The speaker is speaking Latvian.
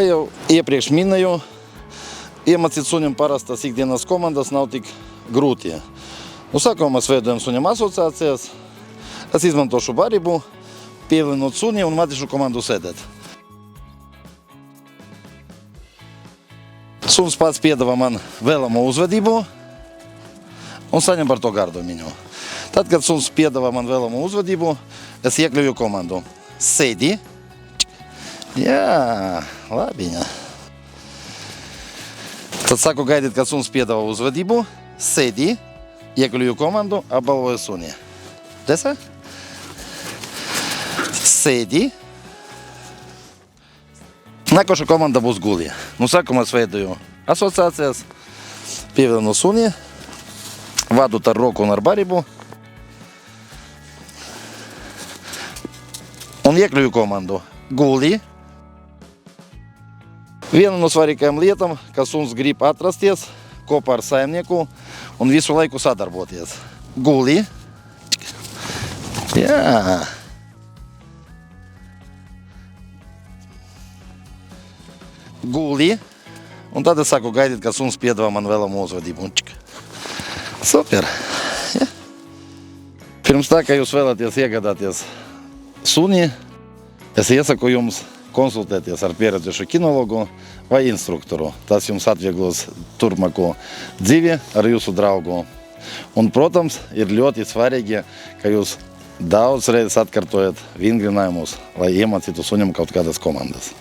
Kā jau iepriekš minēju, iemācīt suņam parastas ikdienas komandas nav tik grūti. Sākumā mēs veidojam suņam asociācijas. Es izmantošu barību, pievienot suni un mācīšu komandu sēdēt. Suns pats piedāvā man vēlamo uzvedību un saņem par to gardumiņu. Tad, kad suns piedāvā man vēlamo uzvedību, es iekļauju komandu. Sēdi. Jā, labiņa. Tad saku gaidīt, kad suns piedāvā uzvedību. Sēdi, iekļauju komandu, apbalvoju suni. Desa? Sēdi. Nākoša komanda būs guli. Sākumā es veidoju asociācijas, pievienu suni, vadu ar roku un ar barību un iekļauju komandu. Guli. Viena no svarīgākajām lietām, ka suns grib atrasties kopā ar saimnieku un visu laiku sadarboties. Guli. Jā. Guli. Un tad es saku gaidīt, ka suns piedāvā man vēlamo uzvedību. Super. Ja. Pirms tā, ka jūs vēlaties iegādāties suni, es iesaku jums konsultēties ar pieredzušu kinologu vai instruktoru. Tas jums atvieglos turpmāko dzīvi ar jūsu draugu. Un, protams, ir ļoti svarīgi, ka jūs daudz reizes atkārtojat vingrinājumus, lai iemācītu suņam kaut kādas komandas.